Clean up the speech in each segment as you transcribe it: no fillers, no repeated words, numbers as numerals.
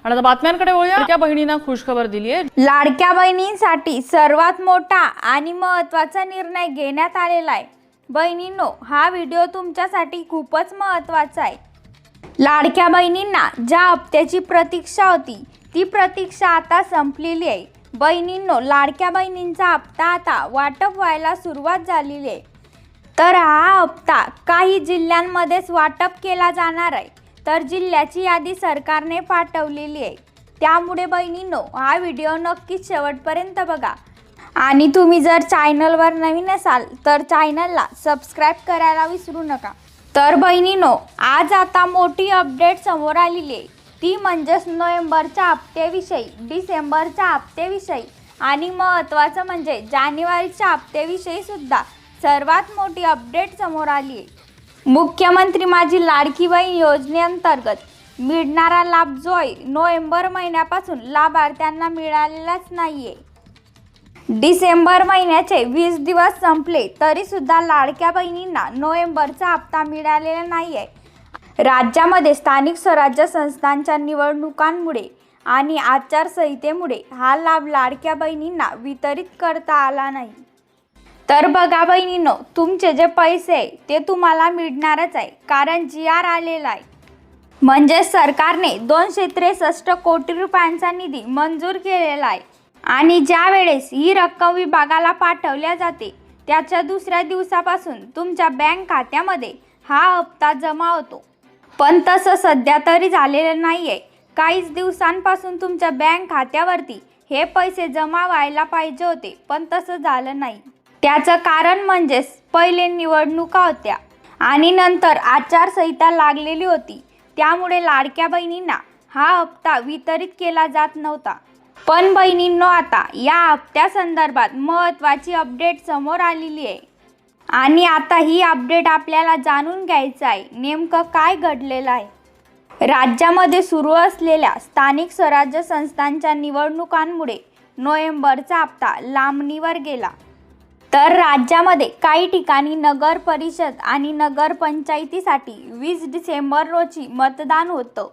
आणि आता बातम्यांकडे वळूया। लाडक्या बहिणींना खुशखबर दिली आहे। लाडक्या बहिणींसाठी सर्वात मोठा आणि महत्त्वाचा निर्णय घेण्यात आलेला आहे। बहिणींनो, हा व्हिडिओ तुमच्यासाठी खूपच महत्त्वाचा आहे। लाडक्या बहिणींना ज्या हप्त्याची प्रतीक्षा होती ती प्रतीक्षा आता संपलेली आहे। बहिणींनो, लाडक्या बहिणींचा हप्ता आता वाटप व्हायला सुरुवात झालेली आहे। तर हा हप्ता काही जिल्ह्यांमध्येच वाटप केला जाणार आहे। तर जिल्ह्याची यादी सरकारने पाठवलेली आहे। त्यामुळे बहिणींनो, हा व्हिडिओ नक्कीच शेवटपर्यंत बघा। आणि तुम्ही जर चॅनलवर नवीन असाल तर चॅनलला सबस्क्राईब करायला विसरू नका। तर बहिणींनो, आज आता मोठी अपडेट समोर आलेली आहे। ती म्हणजेच नोव्हेंबरच्या हप्त्याविषयी, डिसेंबरच्या हप्त्याविषयी आणि महत्त्वाचं म्हणजे जानेवारीच्या हप्त्याविषयी सुद्धा सर्वात मोठी अपडेट समोर आली आहे। मुख्यमंत्री माझी लाडकी बहीण योजनेअंतर्गत मिळणारा लाभ जो आहे नोव्हेंबर महिन्यापासून लाभार्थ्यांना मिळालेलाच नाहीये। डिसेंबर महिन्याचे 20 दिवस संपले तरी सुद्धा लाडक्या बहिणींना नोव्हेंबरचा हप्ता मिळालेला नाहीये। राज्यामध्ये स्थानिक स्वराज्य संस्थांच्या निवडणुकांमुळे आणि आचारसंहितेमुळे हा लाभ लाडक्या बहिणींना वितरित करता आला नाही। तर बघा बहिणींनो, तुमचे जे पैसे आहे ते तुम्हाला मिळणारच आहे, कारण GR आलेला आहे। म्हणजे सरकारने 263 कोटी रुपयांचा निधी मंजूर केलेला आहे। आणि ज्या वेळेस ही रक्कम विभागाला पाठवल्या जाते त्याच्या दुसऱ्या दिवसापासून तुमच्या बँक खात्यामध्ये हा हप्ता जमा होतो। पण तसं सध्या तरी झालेलं नाहीये। काहीच दिवसांपासून तुमच्या बँक खात्यावरती हे पैसे जमा व्हायला पाहिजे होते, पण तसं झालं नाही। त्याचं कारण म्हणजेच पहिले निवडणुका होत्या आणि नंतर आचारसंहिता लागलेली होती। त्यामुळे लाडक्या बहिणींना हा हप्ता वितरित केला जात नव्हता। पण बहिणींनो, आता या हप्त्यासंदर्भात महत्त्वाची अपडेट समोर आलेली आहे। आणि आता ही अपडेट आपल्याला जाणून घ्यायचं आहे नेमकं काय घडलेलं आहे। राज्यामध्ये सुरू असलेल्या स्थानिक स्वराज्य संस्थांच्या निवडणुकांमुळे नोव्हेंबरचा हप्ता लांबणीवर गेला। तर राज्यामध्ये काही ठिकाणी नगर परिषद आणि नगर पंचायतीसाठी 20 डिसेंबर रोजी मतदान होतं,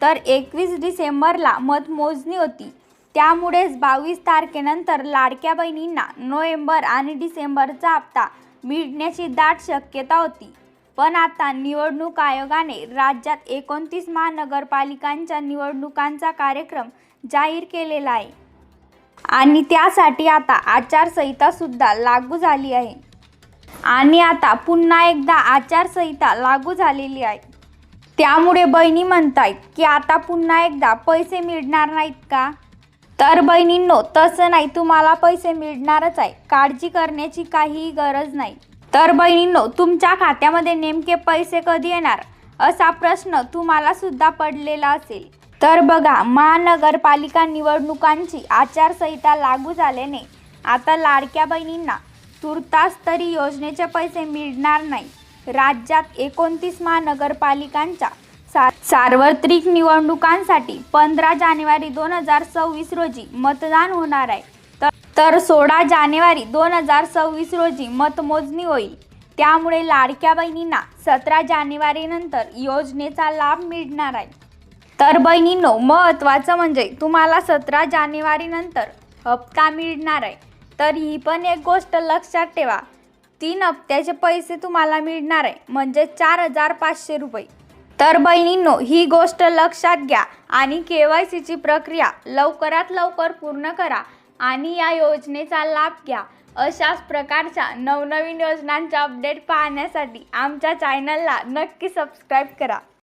तर 21 डिसेंबरला मतमोजणी होती। त्यामुळेच 22 तारखेनंतर लाडक्या बहिणींना नोव्हेंबर आणि डिसेंबरचा हप्ता मिळण्याची दाट शक्यता होती। पण आता निवडणूक आयोगाने राज्यात 29 महानगरपालिकांच्या निवडणुकांचा कार्यक्रम जाहीर केलेला आहे आणि त्यासाठी आता आचारसंहिता सुद्धा लागू झाली आहे। आणि आता पुन्हा एकदा आचारसंहिता लागू झालेली आहे। त्यामुळे बहिणी म्हणतायत की आता पुन्हा एकदा पैसे मिळणार नाहीत का? तर बहिणींनो, तसं नाही, तुम्हाला पैसे मिळणारच आहे, काळजी करण्याची काहीही गरज नाही। तर बहिणींनो, तुमच्या खात्यामध्ये नेमके पैसे कधी येणार असा प्रश्न तुम्हाला सुद्धा पडलेला असेल। तर बघा, महानगरपालिका निवडणुकांची आचारसंहिता लागू झाल्याने आता लाडक्या बहिणींना तुर्तास तरी योजनेचे पैसे मिळणार नाही। राज्यात 29 महानगरपालिकांच्या सार्वत्रिक निवडणुकांसाठी 15 जानेवारी 2026 रोजी मतदान होणार आहे। तर 16 जानेवारी 2026 रोजी मतमोजणी होईल। त्यामुळे लाडक्या बहिणींना 17 जानेवारीनंतर योजनेचा लाभ मिळणार आहे। तर बहिणींनो, महत्त्वाचं म्हणजे तुम्हाला 17 जानेवारीनंतर हप्ता मिळणार आहे। तर ही पण एक गोष्ट लक्षात ठेवा, 3 हप्त्याचे पैसे तुम्हाला मिळणार आहे, म्हणजे 4500 रुपये। तर बहिणींनो, ही गोष्ट लक्षात घ्या आणि KYCची प्रक्रिया लवकरात लवकर पूर्ण करा आणि या योजनेचा लाभ घ्या। अशाच प्रकारच्या नवनवीन योजनांच्या अपडेट पाहण्यासाठी आमच्या चॅनलला नक्की सबस्क्राईब करा।